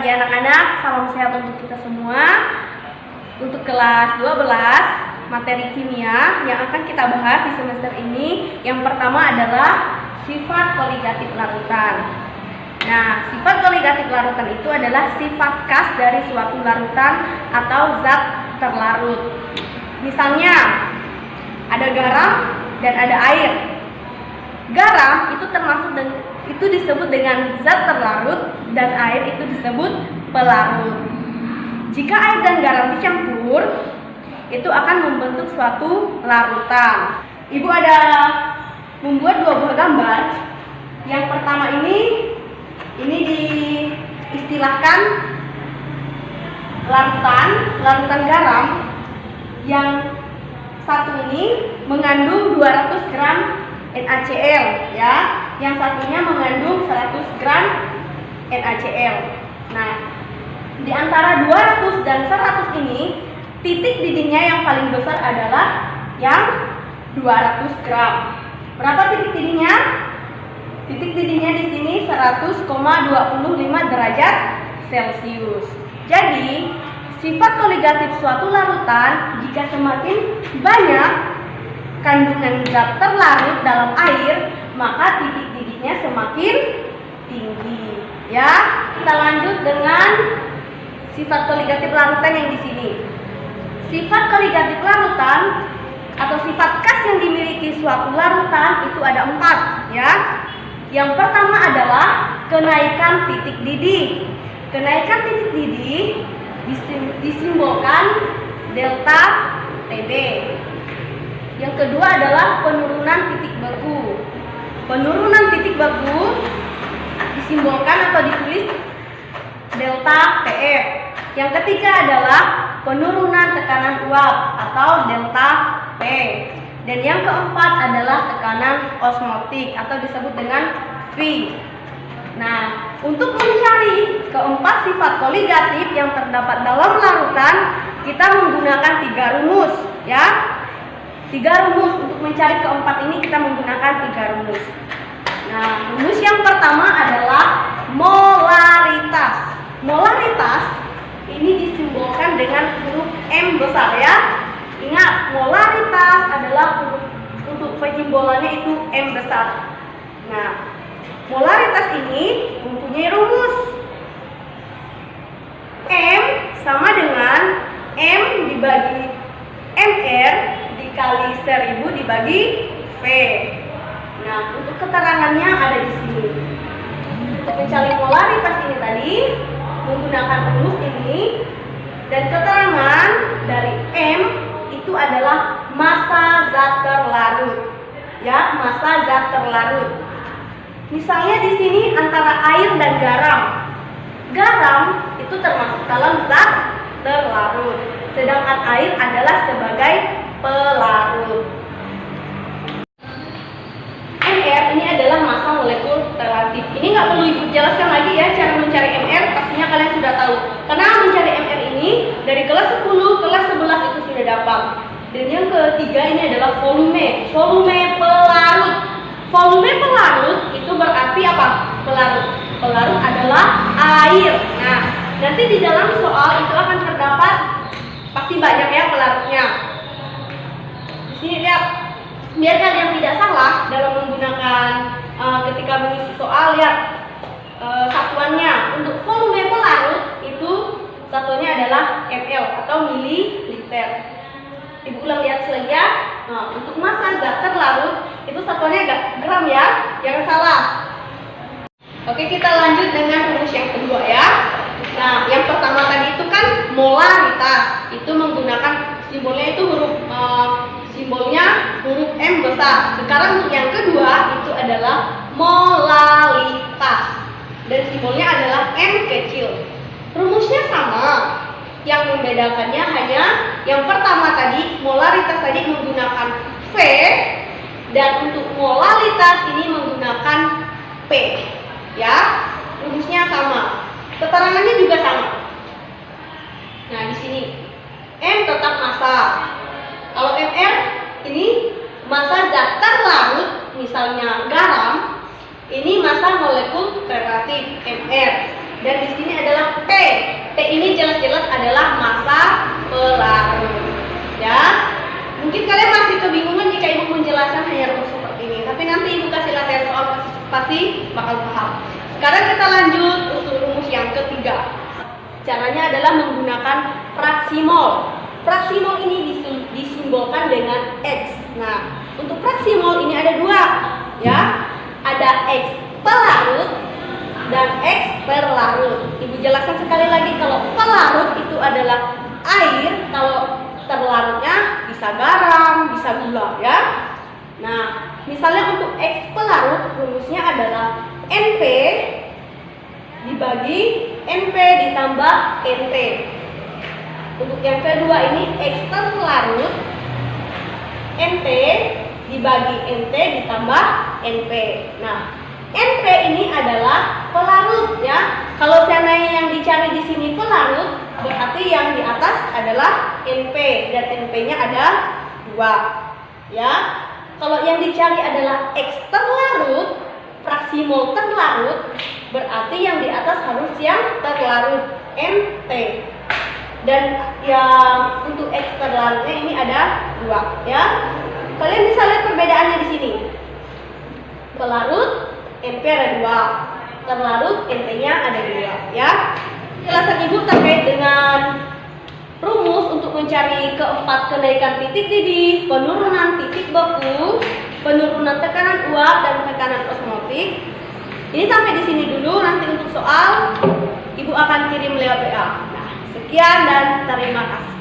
pagi anak-anak, salam sehat untuk kita semua. Untuk kelas 12 materi kimia yang akan kita bahas di semester ini, yang pertama adalah sifat koligatif larutan. Nah, sifat koligatif larutan itu adalah sifat khas dari suatu larutan atau zat terlarut. Misalnya, ada garam dan ada air. Garam itu disebut dengan zat terlarut dan air itu disebut pelarut. Jika air dan garam dicampur, itu akan membentuk suatu larutan. Ibu ada membuat dua buah gambar. Yang pertama ini diistilahkan larutan garam. Yang satu ini mengandung 200 gram NaCl, ya. Yang satunya mengandung 100 gram NaCl. Nah, di antara 200 dan 100 ini, titik didihnya yang paling besar adalah yang 200 gram. Berapa titik didihnya? Titik didihnya di sini 100,25 derajat Celcius. Jadi, sifat koligatif suatu larutan jika semakin banyak kandungan zat terlarut dalam air, maka titik didihnya semakin tinggi. Ya, kita lanjut dengan sifat koligatif larutan yang di sini. Sifat koligatif larutan atau sifat khas yang dimiliki suatu larutan itu ada 4, ya. Yang pertama adalah kenaikan titik didih. Kenaikan titik didih disimbolkan delta Tb. Yang kedua adalah penurunan titik beku. Penurunan titik beku disimbolkan atau ditulis delta Tf. Yang ketiga adalah penurunan tekanan uap atau delta P. Dan yang keempat adalah tekanan osmotik atau disebut dengan V. Nah, untuk mencari keempat sifat koligatif yang terdapat dalam larutan, kita menggunakan 3 rumus, ya. 3 rumus untuk mencari keempat ini kita menggunakan 3 rumus. Nah, rumus yang pertama adalah molaritas. Molaritas ini disimbolkan dengan huruf M besar, ya. Ingat, molaritas adalah untuk penyimbolannya itu M besar. Nah, molaritas ini mempunyai rumus. M sama dengan M dibagi MR dikali 1000 dibagi V. Nah, untuk keterangannya ada di sini. Untuk mencari molaritas ini tadi menggunakan rumus ini, dan keterangan dari M itu adalah massa zat terlarut, ya, massa zat terlarut. Misalnya di sini antara air dan garam. Garam itu termasuk dalam zat terlarut, sedangkan air adalah sebagai pelarut. MR ini adalah massa molekul relatif. Ini nggak perlu ibu jelaskan lagi, ya, cara mencari MR pastinya kalian sudah tahu. Karena mencari MR ini dari kelas 10, kelas 11 itu sudah dapat. Dan yang ketiga ini adalah volume pelarut. Volume pelarut itu berarti apa? Pelarut adalah air. Nah, nanti di dalam soal itu akan terdapat pasti banyak, ya, pelarutnya. Di sini lihat, biar kalian tidak salah dalam menggunakan ketika mengisi soal, lihat satuannya. Untuk volume pelarut itu satuannya adalah ml atau mililiter. Ibu ulang lihat lagi, ya. Nah, untuk massa zat terlarut itu satuannya gram, ya, jangan salah. Oke, kita lanjut dengan rumus yang kedua, ya. Nah, yang pertama tadi itu kan molaritas, itu menggunakan simbolnya itu simbolnya huruf M besar. Sekarang untuk yang kedua itu adalah molalitas, dan simbolnya adalah M kecil. Rumusnya sama, yang membedakannya hanya yang pertama tadi, molaritas tadi menggunakan V, dan untuk molalitas ini menggunakan P, ya. Rumusnya sama, keterangannya juga sama. Nah, di sini M tetap massa. Kalau MR ini massa zat terlarut, misalnya garam, ini massa molekul relatif MR. Dan di sini adalah P, pasti bakal paham. Sekarang kita lanjut untuk rumus yang ketiga. Caranya adalah menggunakan fraksi mol. Fraksi mol ini disimbolkan dengan X. Nah, untuk fraksi mol ini ada dua, ya. Ada X pelarut dan X terlarut. Ibu jelaskan sekali lagi, kalau pelarut itu adalah air, kalau terlarutnya bisa garam, bisa gula, ya. Nah, misalnya untuk X pelarut rumusnya adalah NP dibagi NP ditambah NT. Untuk yang kedua ini X terlarut, NT dibagi NT ditambah NP. Nah, NP ini adalah pelarut, ya. Kalau seandainya yang dicari di sini pelarut, berarti yang di atas adalah NP dan NP-nya ada 2, ya. Kalau yang dicari adalah X terlarut, fraksi mol terlarut, berarti yang di atas harus yang terlarut, NT. Dan yang untuk X terlarutnya ini ada 2, ya. Kalian bisa lihat perbedaannya di sini. Pelarut NP ada 2, terlarut NP-nya ada 2, ya. Jelasan ibu terkait dengan rumus untuk mencari keempat kenaikan titik didih, penurunan titik beku, penurunan tekanan uap dan tekanan osmotik. Ini sampai di sini dulu. Nanti untuk soal ibu akan kirim lewat WA. Nah, sekian dan terima kasih.